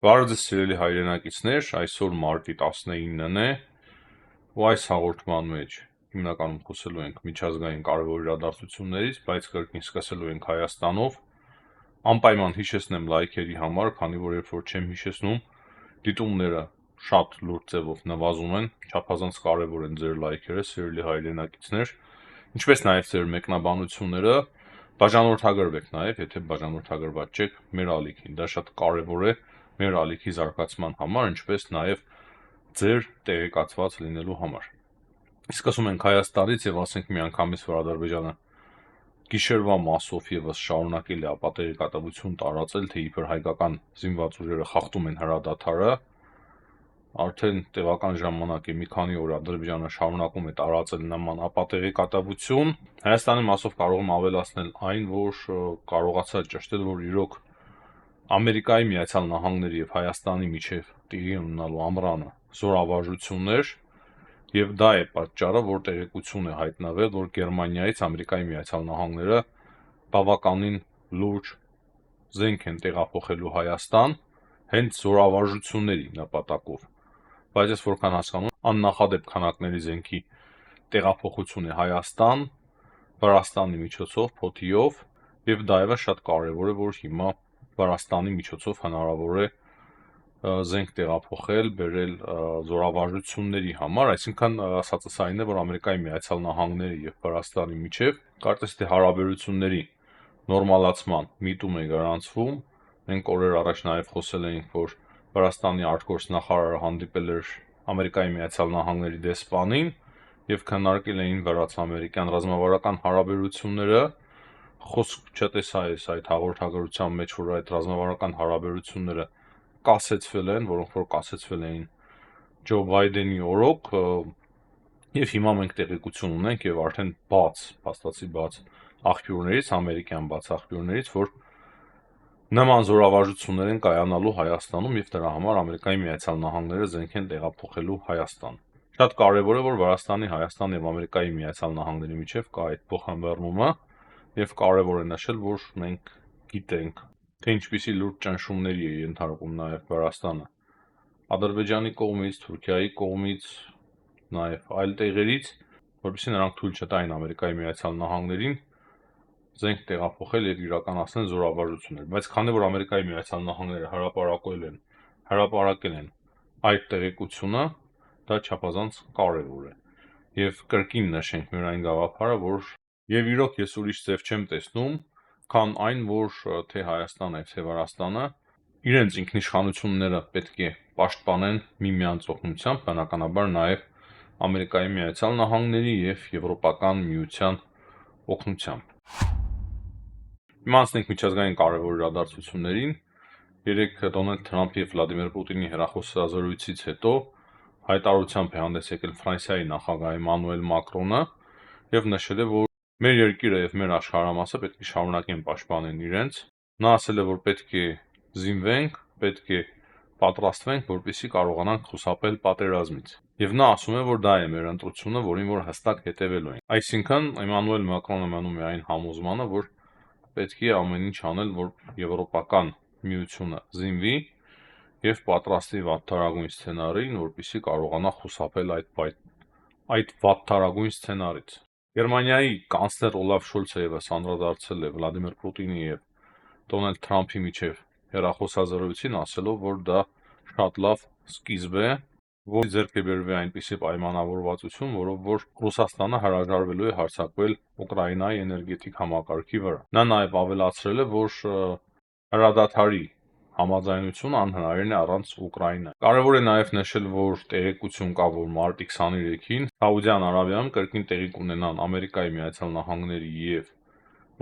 Բարև ձեզ սիրելի հայրենակիցներ, այսօր մարտի 19-ն է ու այս հաղորդման մեջ հիմնականում խոսելու ենք միջազգային կարևոր իրադարձություններից, բայց կրկին սկսելու ենք Հայաստանով։ Անպայման հիշեցնեմ լայքերի համար, քանի որ երբ որ չեմ հիշեցնում, դիտումները շատ լուրջ ձևով նվազում են, չափազանց կարևոր են ձեր լայքերը, սիրելի հայրենակիցներ, ինչպես նաև ձեր մեկնաբանությունները, բաժանորդագրվեք նաև, եթե բաժանորդագրված չեք մեր ալիքին, դա շատ կարևոր է մեր ալիքի զարգացման համար, ինչպես նաև ձեր տեղեկացված լինելու համար։ Սկսում ենք Հայաստանից եւ ասենք միանգամից, որ Ադրբեջանը գիշերվա մասով եւս շարունակել է ապատեգատավություն տարածել, թե իբր հայկական զինված ուժերը խախտում են հրադադարը, արդեն տևական ժամանակ է, մի քանի օր Ադրբեջանը շարունակում է տարածել նման ապատեգատավություն։ Հայաստանի մասով կարող եմ ավելացնել այն, որ կարողացա ճշտել, որ իրոք Ամերիկայի Միացյալ Նահանգների եւ Հայաստանի միջև տեղի ունենալու ամռանը զորավարժություններ, եւ դա է պատճառը, որ տեղեկություն է հայտնվել, որ Գերմանիայից Ամերիկայի Միացյալ Նահանգները բավականին լուրջ զենք են տեղափոխելու Հայաստան, հենց զորավարժությունների նպատակով, բայց ես որքան հասկանում եմ, աննախադեպ քանակների զենքի տեղափոխություն է Հայաստան, Վրաստանի միջոցով, փոթիով, եւ դա եւս շատ կարեւոր է, որ հիմա Վրաստանի միջոցով հնարավոր է զենք տեղափոխել, բերել զորավարժությունների համար, այսինքն ասածս այն է, որ Ամերիկայի Միացյալ Նահանգների եւ Վրաստանի միջև կարծես թե հարաբերությունների նորմալացման միտում է գրանցվում։ Մենք օրեր առաջ նաեւ խոսել էինք, որ Վրաստանի արտգործնախարարը հանդիպել էր Ամերիկայի Միացյալ Նահանգների դեսպանին եւ քննարկել էին վրաց-ամերիկյան ռազմավարական հարաբերությունները։ Խոսք չտեսա այս այդ հաղորդագրության մեջ, որ այդ ռազմավարական հարաբերությունները կասեցվել են, որոնք որ կասեցվել էին Ջո Բայդենի օրոք, եւ հիմա մենք տեղեկություն ունենք եւ արդեն փաստացի բաց աղբյուրներից, ամերիկյան բաց աղբյուրներից, որ նման զորավարժություններ են կայանալու Հայաստանում եւ դրա համար Ամերիկայի Միացյալ Նահանգները զենք են տեղափոխելու Հայաստան։ Շատ կարեւոր է, որ Վրաստանի, Հայաստանի եւ Ամերիկայի Միացյալ Նահանգների միջև կա այդ փոխհմբռնումը եւ կարեւոր է նշել, որ մենք գիտենք, թե ինչպիսի լուրջ ճնշումների է ենթարկում նաեւ Վրաստանը Ադրբեջանի կողմից, Թուրքիայի կողմից, նաեւ այլ տեղերից, որովհետեւ նրանք թույլ չտային Ամերիկայի Միացյալ Նահանգներին զենք տեղափոխել եւ իրականացնել զորավարժություններ, բայց քանի որ Ամերիկայի Միացյալ Նահանգները հրապարակել են այդ տեղեկությունը, դա չափազանց կարեւոր է եւ կրկին նշենք մեր այն գաղափարը, որ եւ իրոք ես ուրիշ ձև չեմ տեսնում, քան այն, որ թե Հայաստանը եւ թե Վրաստանը իրենց ինքնիշխանությունները պետք է պաշտպանեն միմյանց օգնությամբ, բնականաբար նաեւ Ամերիկայի Միացյալ Նահանգների եւ Եվրոպական Միության օգնությամբ։ Հիմա անցնենք միջազգային կարևոր իրադարձություններին։ Երեկ Դոնալդ Թրամփի եւ Վլադիմիր Պուտինի հեռախոսազրույցից հետո հայտարարությամբ է հանդես եկել Ֆրանսիայի նախագահ Էմանուել Մակրոնը եւ նշել է, որ մեր երկիրը եւ մեր աշխարհամասը պետք է շարունակեն պաշտպանել իրենց։ Նա ասել է, որ պետք է զինվենք, պետք է պատրաստվենք, որպեսզի կարողանանք խուսափել պատերազմից։ Եվ նա ասում է, որ դա է մեր ընտրությունը, որին որ հստակ հետևելու ենք։ Այսինքն Էմանուել Մակրոնը մնում է այն համոզմանը, որ պետք է ամեն ինչ անել, որ Եվրոպական միությունը զինվի եւ պատրաստի վատթարագույն սցենարին, որպեսզի կարողանա խուսափել այդ վատթարագույն սցենարից։ Գերմանիայի կանցլեր Օլաֆ Շոլցը եւս անդրադարձել է Վլադիմիր Պուտինի եւ Դոնալդ Թրամփի միջև հեռախոսազրույցին, ասելով, որ դա շատ լավ սկիզբ է, որ ձեռք է բերվի այնպիսի պայմանավորվածություն, որով որ Ռուսաստանը հրաժարվելու է հարձակվել Ուկրաինայի էներգետիկ համակարգի վրա։ Նա նաեւ ավելացրել է, որ հրադադարի համաձայնությունը անհնարին է առանց Ուկրաինայի։ Կարևոր է նաև նշել, որ տեղեկություն կա, որ մարտի 23-ին Սաուդյան Արաբիայում կրկին տեղի կունենան Ամերիկայի Միացյալ Նահանգների եւ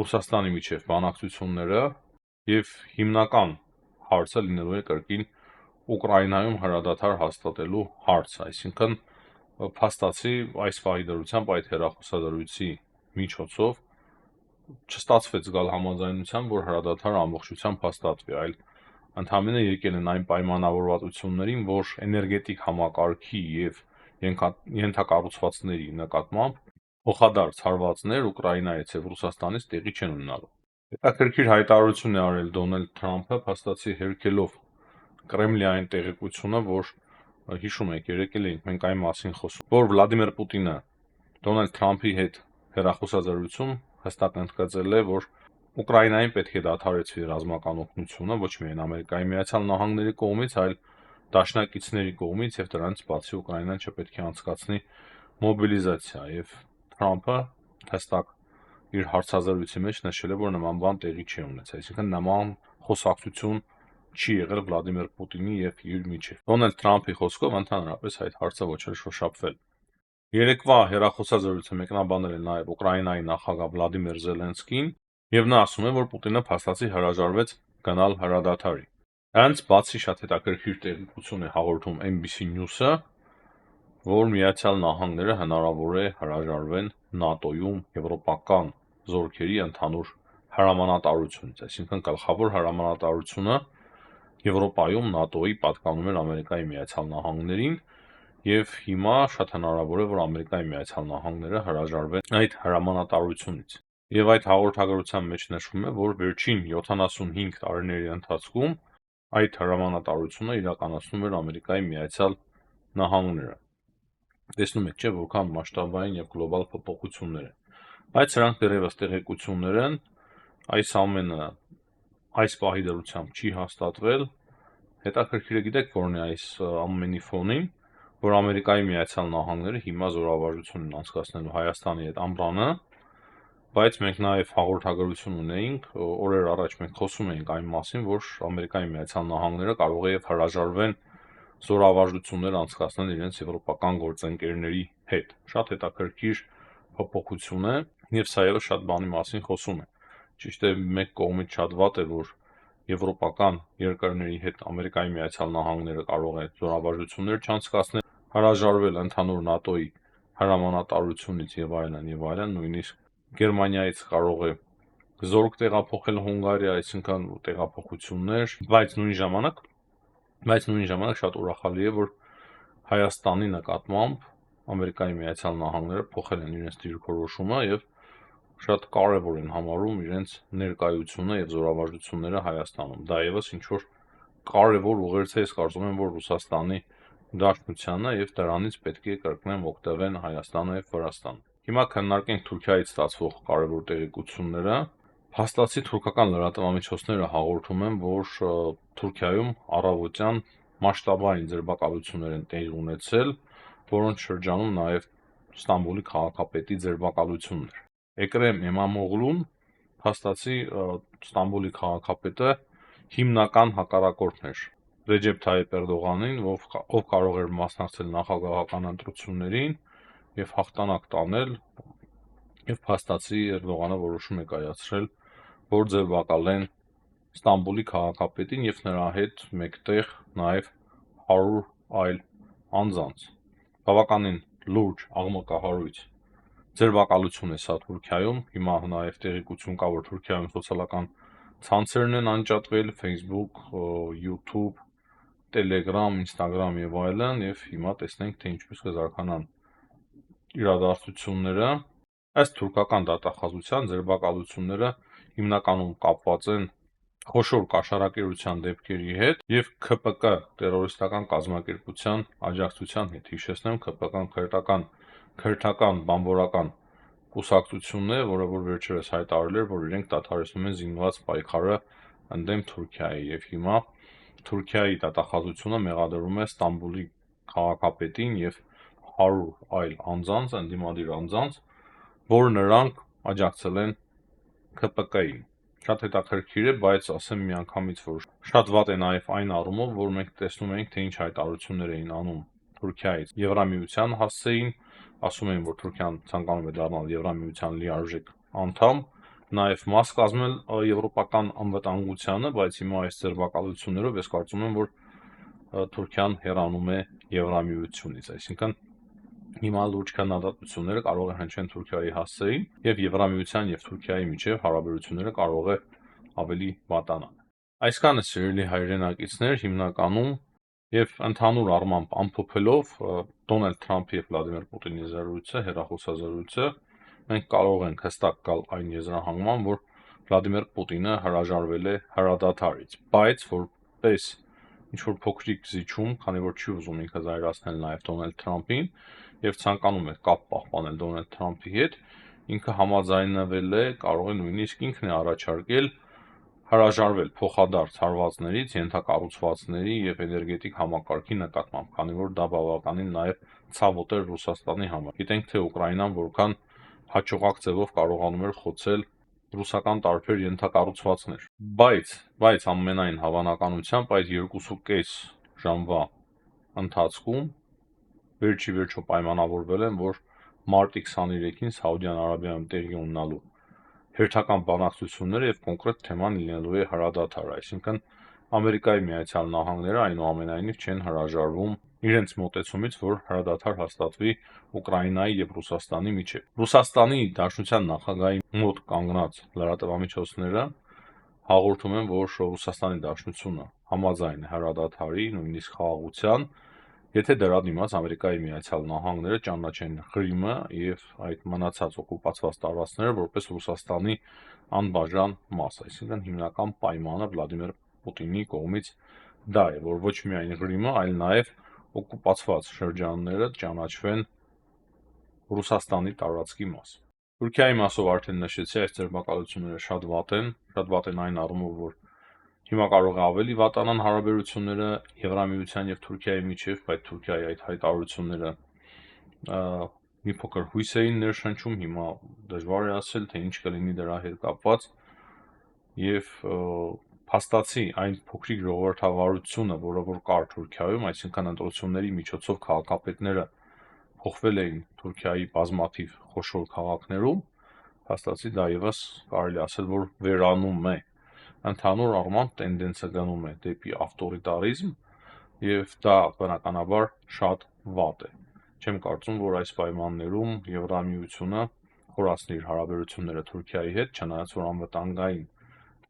Ռուսաստանի միջև բանակցությունները եւ հիմնական հարցը լինելու է կրկին Ուկրաինայում հրադադար հաստատելու հարցը, այսինքն փաստացի այս պահի դրությամբ այդ հեռախոսազրույցի միջոցով չստացվեց գալ համաձայնության, որ հրադադարը ամբողջությամբ հաստատվի, այլ ընդհանրապես եկել են այն պայմանավորվածություններին, որ էներգետիկ համակարգի եւ ենթակառուցվածքների նկատմամբ փոխադարձ հարվածներ Ուկրաինայից եւ Ռուսաստանից տեղի չեն ունենալու։ Հետաքրքիր հայտարարություն է արել Դոնալդ Թրամփը, փաստացի հերքելով Կրեմլիային տեղեկությունը, որ հիշում եք, երեկել էինք մենք այն մասին խոսում, որ Վլադիմիր Պուտինը Դոնալդ Թրամփի հետ հեռախոսազրույցում հստակ ընդգծել է, որ Ուկրաինային պետք է դադարեցվի ռազմական օգնությունը ոչ միայն Ամերիկայի Միացյալ Նահանգների կողմից, այլ դաշնակիցների կողմից, եւ դրանից բացի Ուկրաինան չպետք է անցկացնի մոբիլիզացիա, եւ Թրամփը հստակ իր հարցազրույցի մեջ նշել է, որ նման բան տեղի չի ունեցել, այսինքն նման խոսակցություն չի եղել Վլադիմիր Պուտինի եւ իր միջեւ։ Դոնալդ Թրամփի խոսքով ընդհանրապես այդ հարցը ոչ էլ շոշափվել։ Երեկվա հեռախոսազրույցը մեկնաբանել է նաեւ Ուկրաինայի նախագահ Վլադիմիր Զելենսկին, եւ նա ասում է, որ Պուտինը փաստացի հրաժարվեց գնալ հրադադարի։ Դրանից բացի շատ հետաքրքիր տեղեկություն է հաղորդում NBC News-ը, որ Միացյալ Նահանգները հնարավոր է հրաժարվեն ՆԱՏՕ-ում եվրոպական զորքերի ընդհանուր հրամանատարությունից, այսինքն գլխավոր հրամանատարությունը Եվրոպայում ՆԱՏՕ-ի պատկանում էր Ամերիկայի Միացյալ Նահանգներին, եւ հիմա շատ հնարավոր է, որ Ամերիկայի Միացյալ Նահանգները հրաժարվեն այդ հրամանատարությունից։ Եվ այդ հաղորդագրության մեջ նշվում է, որ վերջին 75 տարիների ընթացքում այդ հրամանատարությունը իրականացնում էր Ամերիկայի Միացյալ Նահանգները։ Տեսնում եք, չէ, որքան մասշտաբային եւ գլոբալ փոփոխություններ են։ Բայց սրանք դեռևս տեղեկություններ են, այս ամենը այս պահի դրությամբ չի հաստատվել։ Հետաքրքիր է, գիտեք, որն է այս ամենի ֆոնին, որ Ամերիկայի Միացյալ Նահանգները հիմա զորավարժություն են անցկացնելու Հայաստանի հետ ամռանը, բայց մենք նաև հաղորդագրություն ունեինք, օրեր առաջ մենք խոսում էինք այն մասին, որ Ամերիկայի Միացյալ Նահանգները կարող է եւ հրաժարվեն զորավարժություններ անցկացնել իրենց եվրոպական գործընկերների հետ։ Շատ հետաքրքիր փոփոխություն է, եւ սա եւս շատ բանի մասին խոսում է։ Ճիշտ է, մեկ կողմից շատ վատ է, որ եվրոպական երկրների հետ Ամերիկայի Միացյալ Նահանգները կարող է զորավարժություններ չանցկացնել, հրաժարվել ընդհանուր ՆԱՏՕ-ի հրամանատարությունից եւ այլն, նույնիսկ Գերմանիայից կարող է զորք տեղափոխել Հունգարիա, այսինքն տեղափոխություններ, բայց նույն ժամանակ շատ ուրախալի է, որ Հայաստանի նկատմամբ Ամերիկայի Միացյալ Նահանգները փոխել են իրենց դիրքորոշումը եւ շատ կարեւոր են համարում իրենց ներկայությունը եւ զորավարժությունները Հայաստանում։ Դա եւս ինչ որ կարեւոր ուղերձ է, ես կարծում եմ, որ Ռուսաստանի Դաշնությանը եւ դրանից պետք է կրկնեմ օգտվեն Հայաստանը եւ Վրաստանը։ Հիմա քննարկենք Թուրքիայից ստացվող կարևոր տեղեկությունները։ Փաստացի թուրքական լրատվամիջոցները հաղորդում են, որ Թուրքիայում առավոտյան մասշտաբային ձերբակալություններ են տեղի ունեցել, որոնց շրջանում նաև Ստամբուլի քաղաքապետի ձերբակալությունն էր։ Էկրեմ Էմամօղլուն, փաստացի Ստամբուլի քաղաքապետը հիմնական հակառակորդն էր Ռեջեփ Թայիփ Էրդողանին, ով կարող էր մասնակցել նախագահական ընտրություններին եւ հաղթանակ տանել, եւ փաստացի Էրդողանը որոշում է կայացրել, որ ձերբակալեն Ստամբուլի քաղաքապետին եւ նրա հետ մեկտեղ նաեւ 100 այլ անձանց։ Բավականին լուրջ աղմկահարույց ձերբակալություն է սա Թուրքիայում։ Հիմա նաեւ տեղեկություն կա, որ Թուրքիայում սոցիալական ցանցերն են անջատվել, Facebook, YouTube, Telegram, Instagram եւ այլն, եւ հիմա տեսնենք, թե ինչպես կզարգանան իրադարձությունները։ Ըստ թուրքական դատախազության ձերբակալությունները հիմնականում կապված են խոշոր կաշառակերության դեպքերի հետ եւ ՔՊԿ տերորիստական կազմակերպության աջակցության հետ։ Հիշեցնեմ, ՔՊԿ-ն քրթական բանվորական կուսակցությունն է, որը որ վերջերս հայտարարել էր, որ իրենք դադարեցնում են զինված պայքարը ընդդեմ Թուրքիայի, եւ հիմա Թուրքիայի դատախազությունը մեղադրում է Ստամբուլի քաղաքապետին եւ 100 այլ անձանց, ընդդիմադիր անձանց, որ նրանք աջակցել են ՔՊԿ-ին։ Շատ հետաքրքիր է, բայց ասեմ միանգամից, որ շատ վատ է նաեւ այն առումով, որ մենք տեսնում ենք, թե ինչ հայտարարություններ էին անում Թուրքիայից Եվրամիության հասցեին, ասում էին, որ Թուրքիան ցանկանում է դառնալ Եվրամիության լիարժեք անդամ, նաեւ մաս կազմել եվրոպական անվտանգությանը, բայց հիմա այս ձերբակալություններով ես կարծում եմ, որ Թուրքիան հեռանում է Եվրամիությունից, այսինքն հիմա լուրջ քննադատությունները կարող է հնչեն Թուրքիայի հասցեին եւ Եվրամիության եւ Թուրքիայի միջեւ հարաբերությունները կարող է ավելի վատանալ։ Այսքանը սիրելի հայրենակիցներ հիմնականում եւ ընդհանուր առմամբ ամփոփելով Դոնալդ Թրամփի եւ Վլադիմիր Պուտինի զրույցը, հեռախոսազրույցը, մենք կարող ենք հստակ գալ այն եզրահանգման, որ Վլադիմիր Պուտինը հրաժարվել է հրադադարից, բայց որպես ինչ-որ փոքրիկ զիջում, քանի որ չի ուզում ինքը զայրացնել նաև Դոնալդ Թրամփին և ցանկանում է կապ պահպանել Դոնալդ Թրամփի հետ, ինքը համաձայնվել է, կարող է նույնիսկ ինքն է առաջարկել հրաժարվել փոխադարձ հարվածներից, ենթակառուցվածքների և էներգետիկ համակարգի նկատմամբ, քանի որ դա բավականին նաև ցավոտ էր Ռուսաստանի համար։ Գիտենք, թե Ուկրաինան որքան հաջողակ ձևով կարողանում էր խոցել ռուսական տարբեր ենթակառուցվածքներ։ Բայց ամենայն հավանականությամբ այդ 2.5 ժամվա ընթացքում վերջիվերջո պայմանավորվել են, որ մարտի 23-ին Սաուդյան Արաբիայում տեղի ունենալու հերթական բանակցությունները և կոնկրետ թեման լինելու է հրադադար, այսինքն Ամերիկայի Միացյալ Նահանգները այնուամենայնիվ չեն հրաժարվում իրենց մոտեցումից, որ հրադադար հաստատվի Ուկրաինայի և Ռուսաստանի միջև։ Ռուսաստանի Դաշնության նախագահի մոտ կանգնած լրատվամիջոցները հաղորդում են, որ Ռուսաստանի Դաշնությունը համաձայն է հրադադարի, նույնիսկ խաղաղության, եթե դրա դիմաց Ամերիկայի Միացյալ Նահանգները ճանաչեն Ղրիմը և այդ մնացած օկուպացված տարածքները որպես Ռուսաստանի անբաժան մաս, այսինքն հիմնական պայմանը Վլադիմիր Պուտինի կողմից դա է, որ ոչ միայն Ղրիմը, այլ նաև օկուպացված շրջանները ճանաչվեն Ռուսաստանի տարածքի մաս։ Թուրքիայի մասով արդեն նշեցի, այս ձերբակալությունները շատ վատ են այն առումով, որ հիմա կարող է ավելի վատանան հարաբերությունները Եվրամիության և Թուրքիայի միջև, բայց Թուրքիայի այդ հայտարարությունները մի փոքր հույս էին ներշնչում, հիմա դժվար է ասել, թե ինչ կլինի դրա հետ կապված, և փաստացի այն փոքրիկ ժողովրդավարությունը, որը որ կար Թուրքիայում, այսինքն ընտրությունների միջոցով քաղաքապետները փոխվել էին Թուրքիայի բազմաթիվ խոշոր քաղաքներում, փաստացի դա ևս կարելի ասել, որ վերանում է։ Ընդհանուր առմամբ տենդենսը գնում է դեպի ավտորիտարիզմ և դա բնականաբար շատ վատ է։ Չեմ կարծում, որ այս պայմաններում Եվրամիությունը խորացնի իր հարաբերությունները Թուրքիայի հետ, չնայած որ անվտանգային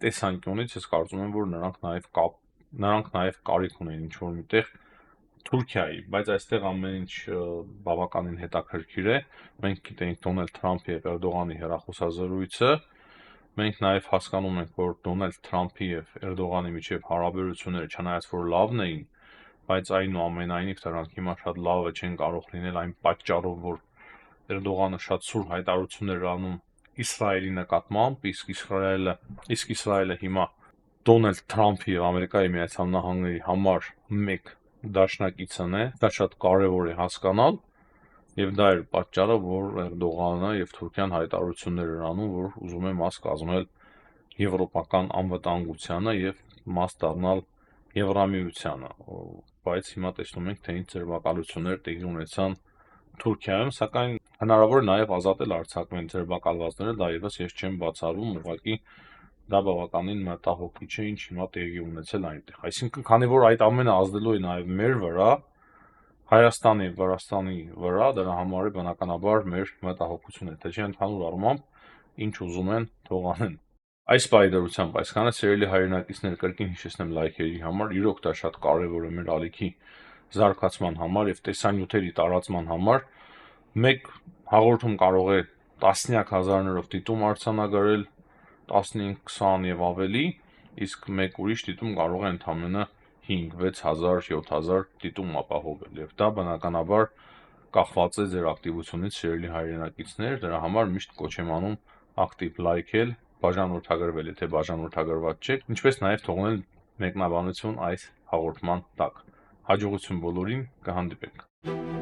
տեսանկյունից ես կարծում եմ, որ նրանք նաև կարիք ունեն ինչ-որ միտեղ Թուրքիայի, բայց այստեղ ամեն ինչ բավականին հետաքրքիր է։ Մենք գիտենք Դոնալդ Թրամփի և Էրդողանի հեռախոսազրույցը, մենք նաև հասկանում ենք, որ Դոնալդ Թրամփի և Էրդողանի միջև հարաբերությունները չնայած որ լավն էին, բայց այնուամենայնիվ դրանք հիմա շատ լավը չեն կարող լինել այն պատճառով, որ Էրդողանը շատ սուր հայտարարություններ էր անում Իսրայելի նկատմամբ, իսկ Իսրայելը հիմա Դոնալդ Թրամփի և Ամերիկայի Միացյալ Նահանգների համար մեկ դաշնակիցն է, դա շատ կարևոր է հասկանալ, և դա էր պատճառը, որ Էրդողանը և Թուրքիան հայտարարություններ էր անում, որ ուզում է մաս կազմել եվրոպական անվտանգությանը և մաս դառնալ Եվրամիությանը, բայց հիմա տեսնում ենք, թե ինչ ձերբակալություններ տեղի ունեցան Թուրքիայում, սակայն հնարավոր է նաև ազատել արձակվեն ձերբակալվածները, դա ևս ես չեմ բացառում, ուղղակի դա բավականին մտահոգիչ է, ինչ հիմա տեղի ունեցել այնտեղ։ Այսինքն, քանի որ այդ ամենը ազդելու է նաև մեր վրա, Հայաստանի և Վրաստանի վրա, դրա համար է բնականաբար մեր մտահոգությունը, թե չէ ընդհանուր առմամբ ինչ ուզում են թող անեն։ Այս պայմանությամբ այսքանը, սիրելի հայրենակիցներ, կրկին հիշեցնեմ լայքերի համար, իրոք դա շատ կարևոր է մեր ալիքի զարգացման համար և տեսանյութերի տարածման համար։ Մեկ հաղորդում կարող է տասնյակ հազարներով դիտում արձանագրել, 15-20 և ավելի, իսկ մեկ ուրիշ դիտում կարող է ընդամենը 5-6 հազար, 7 հազար դիտում ապահովել, և դա բնականաբար կախված է ձեր ակտիվությունից, սիրելի հայրենակիցներ, դրա համար միշտ կոչ եմ անում ակտիվ լայքել, բաժանորդագրվել, եթե բաժանորդագրված չեք, ինչպես նաև թողնել մեկնաբանություն այս հաղորդման տակ։ Հաջողություն բոլորին, կհանդիպենք։